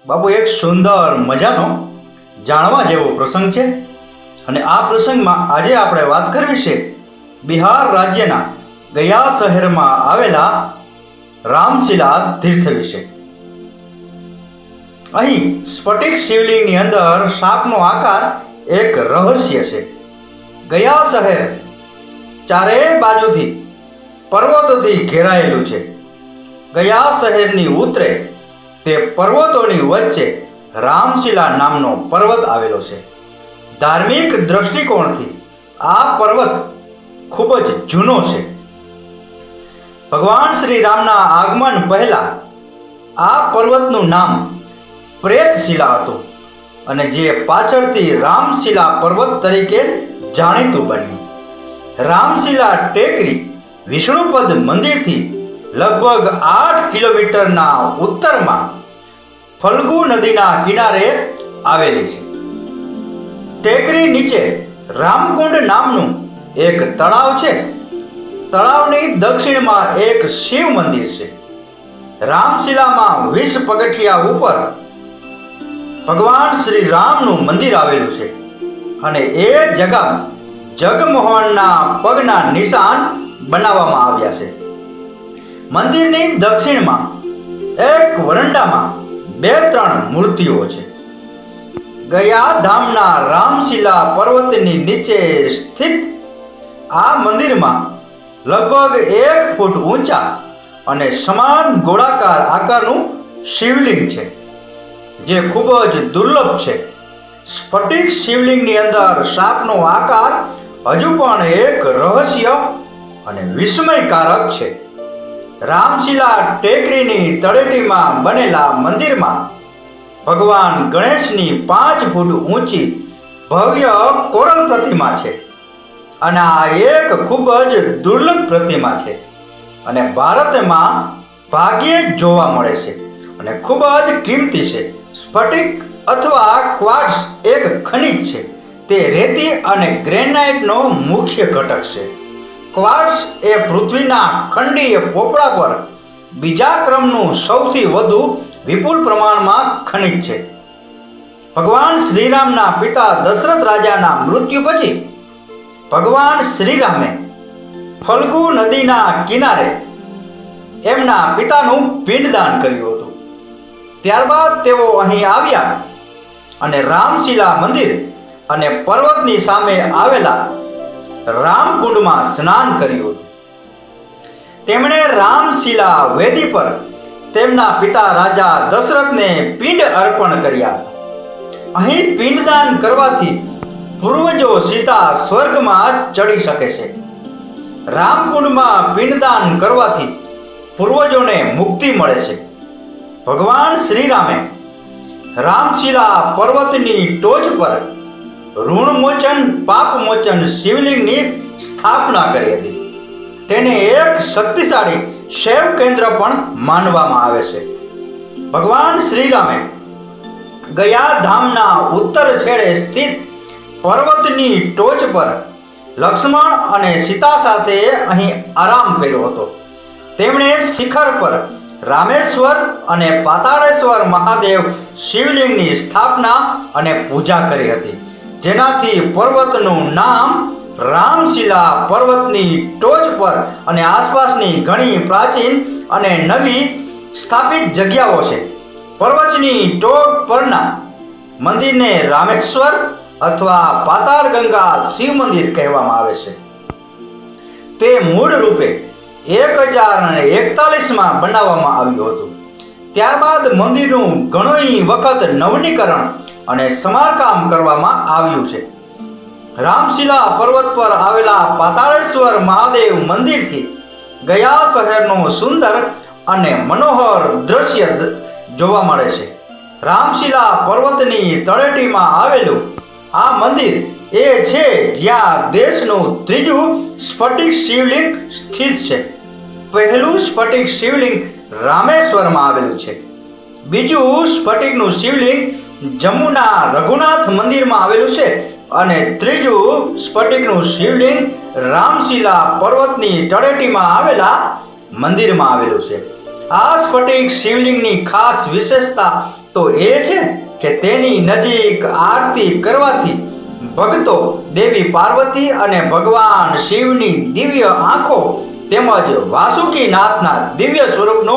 બાપુ એક સુંદર મજાનો જાણવા જેવો પ્રસંગ છે અને આ પ્રસંગમાં આજે આપણે વાત કરવી છે બિહાર રાજ્યના ગયા શહેરમાં આવેલા રામશિલા તીર્થ વિશે। અહીં સ્ફટિક શિવલિંગની અંદર સાપનો આકાર એક રહસ્ય છે। ગયા શહેર ચારે બાજુથી પર્વતોથી ઘેરાયેલું છે। ગયા શહેરની ઉત્તરે તે પર્વતોની વચ્ચે રામશિલા નામનો પર્વત આવેલો છે। ધાર્મિક દ્રષ્ટિકોણથી આ પર્વત ખૂબ જ જૂનો છે। ભગવાન શ્રી રામના આગમન પહેલા આ પર્વતનું નામ પ્રેતશિલા હતું અને જે પાછળથી રામશિલા પર્વત તરીકે જાણીતું બન્યું। રામશિલા ટેકરી વિષ્ણુપદ મંદિરથી લગભગ 8 કિલોમીટરના ઉત્તરમાં ફલ્ગુ નદીના કિનારે આવેલી છે। ટેકરી નીચે રામકુંડ નામનું એક તળાવ છે। તળાવની દક્ષિણમાં એક શિવ મંદિર છે। રામશિલામાં 20 પગથિયા ઉપર ભગવાન શ્રી રામનું મંદિર આવેલું છે અને એ જગા જગમોહનના પગના નિશાન બનાવવામાં આવ્યા છે। મંદિરની દક્ષિણમાં એક વરંડામાં 2-3 મૂર્તિઓ છે। ગયા ધામના રામશિલા પર્વતની નીચે સ્થિત આ મંદિરમાં લગભગ 1 ફૂટ ઊંચા અને સમાન ગોળાકાર આકારનું શિવલિંગ છે જે ખૂબ જ દુર્લભ છે। સ્ફટિક શિવલિંગની અંદર સાપનો આકાર હજુ પણ એક રહસ્ય અને વિસ્મયકારક છે। રામશિલા ટેકરીની તળેટીમાં બનેલા મંદિરમાં ભગવાન ગણેશની 5 ફૂટ ઊંચી ભવ્ય કોરલ પ્રતિમા છે અને આ એક ખૂબ જ દુર્લભ પ્રતિમા છે અને ભારતમાં ભાગ્યે જ જોવા મળે છે અને ખૂબ જ કિંમતી છે। સ્ફટિક અથવા ક્વાર્ટઝ એક ખનિજ છે। તે રેતી અને ગ્રેનાઇટનો મુખ્ય ઘટક છે। ક્વાર્ટઝ એ પૃથ્વીના ખંડીય પોપડા પર બીજા ક્રમનું સૌથી વધુ વિપુલ પ્રમાણમાં ખનિજ છે। ભગવાન શ્રીરામના પિતા દશરથ રાજાના મૃત્યુ પછી ભગવાન શ્રીરામે ફલ્ગુ નદીના કિનારે એમના પિતાનું પિંડદાન કર્યું હતું। ત્યારબાદ તેઓ અહીં આવ્યા અને રામશિલા મંદિર અને પર્વતની સામે આવેલા રામકુંડમાં સ્નાન કર્યું હતું। તેમણે રામશિલા વેદી પર તેમના પિતા રાજા દશરથને પિંડ અર્પણ કર્યા હતા। અહીં પિંડદાન કરવાથી પૂર્વજો સીધા સ્વર્ગમાં ચડી શકે છે। રામકુંડમાં પિંડદાન કરવાથી પૂર્વજોને મુક્તિ મળે છે। ભગવાન શ્રીરામે રામશિલા પર્વતની ટોચ પર ઋણમોચન પાપમોચન શિવલિંગની સ્થાપના કરી હતી। તેને એક શક્તિશાળી શૈવ કેન્દ્ર પણ માનવામાં આવે છે। ભગવાન શ્રીરામે ગયા ધામના ઉત્તર છેડે સ્થિત પર્વતની ટોચ પર લક્ષ્મણ અને સીતા સાથે અહીં આરામ કર્યો હતો। તેમણે શિખર પર રામેશ્વર અને પાતાળેશ્વર મહાદેવ શિવલિંગની સ્થાપના અને પૂજા કરી હતી, જેનાથી પર્વતનું નામ રામશિલા પર્વતની ટોચ પર અને આસપાસની ઘણી પ્રાચીન અને નવી સ્થાપિત જગ્યાઓ છે। પર્વતની ટોચ પરના મંદિરને રામેશ્વર અથવા પાતાળ ગંગા શિવ મંદિર કહેવામાં આવે છે। તે મૂળ રૂપે 1041માં બનાવવામાં આવ્યું હતું। ત્યારબાદ મંદિરનું ઘણી વખત નવીનીકરણ અને સમારકામ કરવામાં આવ્યું છે। રામશિલા પર્વત પર આવેલા પાતાળેશ્વર મહાદેવ મંદિરથી ગયા શહેરનું સુંદર અને મનોહર દ્રશ્ય જોવા મળે છે। રામશિલા પર્વતની તળેટીમાં આવેલું આ મંદિર એ છે જ્યાં દેશનું ત્રીજું સ્ફટિક શિવલિંગ સ્થિત છે। પહેલું સ્ફટિક શિવલિંગ રામેશ્વરમાં આવેલું છે। બીજું સ્ફટિકનું શિવલિંગ જમ્મુના રઘુનાથ મંદિરમાં આવેલું છે અને ત્રીજું સ્ફટિકનું શિવલિંગ રામશિલા પર્વતની તળેટીમાં આવેલા મંદિરમાં આવેલું છે। આ સ્ફટિક શિવલિંગની ખાસ વિશેષતા તો એ છે કે તેની નજીક આરતી કરવાથી ભક્તો દેવી પાર્વતી અને ભગવાન શિવની દિવ્ય આંખો તેમજ વાસુકીનાથના દિવ્ય સ્વરૂપનો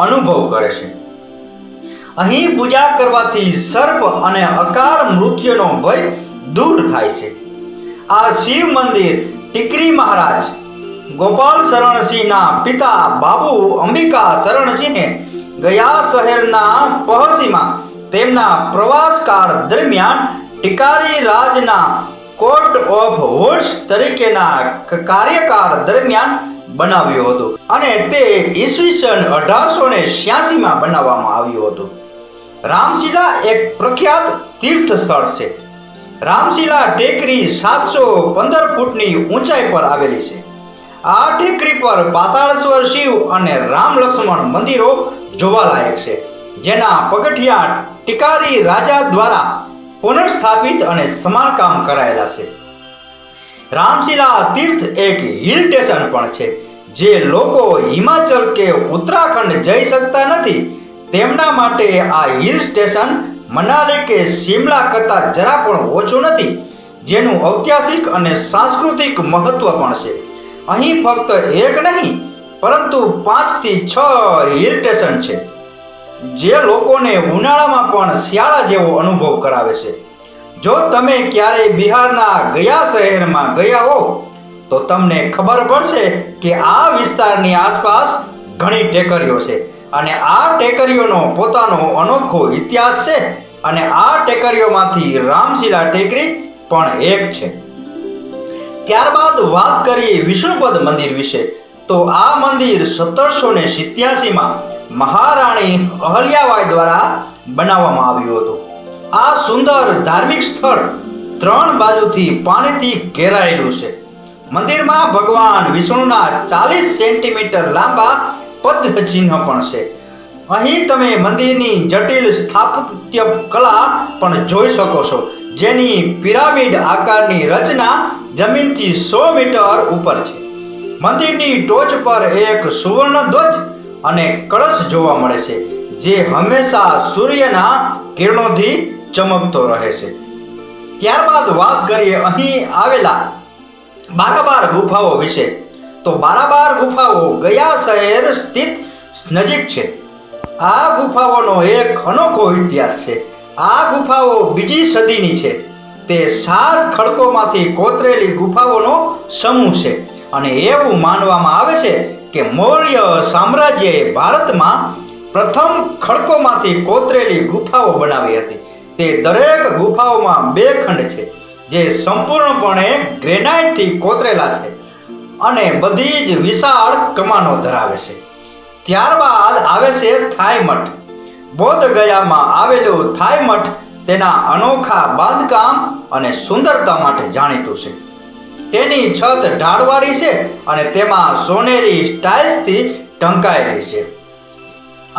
અનુભવ કરે છે. અહીં પૂજા કરવાથી સર્પ અને અકાળ મૃત્યુનો ભય દૂર થાય છે. આ શિવ મંદિર ટીકરી મહારાજ ગોપાલ શરણસિંહના પિતા બાબુ અંબિકા શરણસિંહે ગયા શહેરના પહોંચીમાં તેમના પ્રવાસકાળ દરમિયાન ટીકારી રાજના કોર્ટ ઓફ વોર્ડ્સ તરીકેના કાર્યકાળ દરમિયાન બનાવ્યું હતું અને તે ઈસવીસન 1886માં બનાવવામાં આવ્યું હતું. રામશિલા એક પ્રખ્યાત તીર્થ સ્થળ છે. રામશિલા ટેકરી 715 ફૂટની ઊંચાઈ પર આવેલી છે. આ ટેકરી પર પાતાળેશ્વર શિવ અને રામ લક્ષ્મણ મંદિરો જોવાલાયક છે, જેના પગથિયા ટીકારી રાજા દ્વારા પુનર્સ્થાપિત અને સમારકામ કરાયેલા છે. રામશિલા તીર્થ એક હિલ સ્ટેશન પણ છે. જે લોકો હિમાચલ કે ઉત્તરાખંડ જઈ શકતા નથી તેમના માટે આ હિલ સ્ટેશન મનાલી કે શિમલા કરતાં જરા પણ ઓછું નથી, જેનું ઐતિહાસિક અને સાંસ્કૃતિક મહત્વ પણ છે. અહીં ફક્ત એક નહીં પરંતુ 5 થી 6 હિલ સ્ટેશન છે, જે લોકોને ઉનાળામાં પણ શિયાળા જેવો અનુભવ કરાવે છે. જો તમે ક્યારેય બિહારના ગયા શહેરમાં ગયા હો તો તમને ખબર પડશે કે આ વિસ્તારની આસપાસ ઘણી ટેકરીઓ છે અને આ ટેકરીઓનો પોતાનો અનોખો ઇતિહાસ છે અને આ ટેકરીઓમાંથી રામશિલા ટેકરી પણ એક છે. ત્યારબાદ વાત કરીએ વિષ્ણુપદ મંદિર વિશે, તો આ મંદિર 1787માં મહારાણી અહલ્યાબાઈ દ્વારા બનાવવામાં આવ્યું હતું. આ સુંદર ધાર્મિક સ્થળ 3 બાજુથી પાણીથી ઘેરાયેલું છે. મંદિરમાં ભગવાન વિષ્ણુના 40 સેન્ટીમીટર લાંબા પદ્મ ચિહ્ન પણ છે. અહીં તમે મંદિરની જટિલ સ્થાપત્ય કલા પણ જોઈ શકો છો, જેની પિરામિડ આકારની રચના જમીનથી 100 મીટર ઉપર છે. મંદિરની ટોચ પર એક સુવર્ણ ધ્વજ અને કળશ જોવા મળે છે, જે હંમેશા સૂર્યના કિરણોથી ચમકતો રહે છે. ત્યારબાદ વાત કરીએ અહીં આવેલા બારાબાર ગુફાઓ વિશે, તો બારાબાર ગુફાઓ ગયા શહેર સ્થિત નજીક છે. આ ગુફાઓનો એક અનોખો ઇતિહાસ છે. આ ગુફાઓ 2જી સદીની છે. તે 7 ખડકોમાંથી કોતરેલી ગુફાઓનો સમૂહ છે અને એવું માનવામાં આવે છે કે મૌર્ય સામ્રાજ્યએ ભારતમાં પ્રથમ ખડકોમાંથી કોતરેલી ગુફાઓ બનાવી હતી. તે દરેક ગુફાઓમાં 2 ખંડ છે, જે સંપૂર્ણપણે ગ્રેનાઇટથી કોતરેલા છે અને બધી જ વિશાળ કમાનો ધરાવે છે. ત્યારબાદ આવે છે થાઈ મઠ. બોધ ગયામાં આવેલો થાઈ મઠ તેના અનોખા બાંધકામ અને સુંદરતા માટે જાણીતું છે. તેની છત ઢાળવાળી છે અને તેમાં સોનેરી ટાઇલ્સથી ઢંકાયેલી છે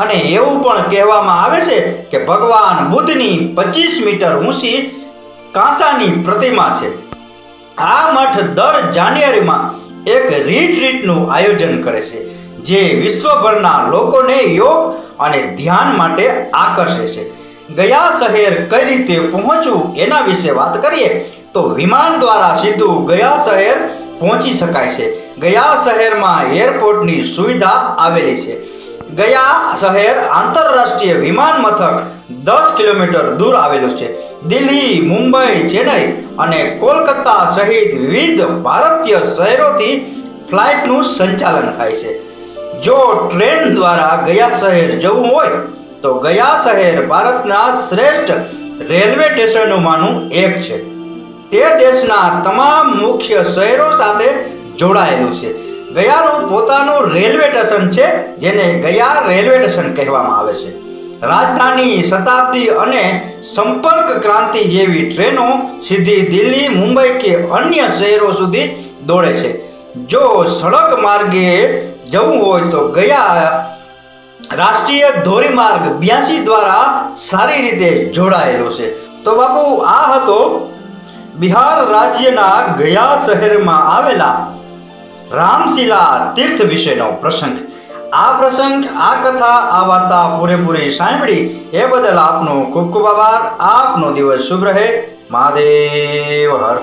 અને એવું પણ કહેવામાં આવે છે કે ભગવાન બુદ્ધની 25 મીટર ઊંચી કાંસાની પ્રતિમા છે. આ મઠ દર જાન્યુઆરીમાં એક રિટ્રીટનું આયોજન કરે છે, જે વિશ્વભરના લોકોને યોગ અને ધ્યાન માટે આકર્ષે છે. ગયા શહેર કઈ રીતે પહોંચવું એના વિશે વાત કરીએ તો વિમાન દ્વારા સીધું ગયા શહેર પહોંચી શકાય છે. ગયા શહેરમાં એરપોર્ટની સુવિધા આવેલી છે. ગયા શહેર આંતરરાષ્ટ્રીય વિમાન મથક 10 કિલોમીટર દૂર આવેલું છે. દિલ્હી, મુંબઈ, ચેન્નઈ અને કોલકાતા સહિત વિવિધ ભારતીય શહેરોથી ફ્લાઇટનું સંચાલન થાય છે. જો ટ્રેન દ્વારા ગયા શહેર જવું હોય તો ગયા શહેર ભારતના શ્રેષ્ઠ રેલવે સ્ટેશનોમાંનું એક છે. તે દેશના તમામ મુખ્ય શહેરો સાથે જોડાયેલું છે. ગયાનું પોતાનું રેલવે સ્ટેશન છે, જેને ગયા રેલવે સ્ટેશન કહેવામાં આવે છે. રાજધાની, શતાબ્દી અને સંપર્ક ક્રાંતિ જેવી ટ્રેનો સીધી દિલ્હી, મુંબઈ કે અન્ય શહેરો સુધી દોડે છે. જો સડક માર્ગે જવું હોય તો ગયા રાષ્ટ્રીય ધોરીમાર્ગ 82 દ્વારા સારી રીતે જોડાયેલો છે. તો બાપુ, આ હતો બિહાર રાજ્યના ગયા શહેરમાં આવેલા રામશિલા તીર્થ વિશેનો પ્રસંગ. આ પ્રસંગ, આ કથા, આ વાર્તા પૂરેપૂરી સાંભળી એ બદલ આપનો ખૂબ ખૂબ આભાર. આપનો દિવસ શુભ રહે. મહાદેવ હર.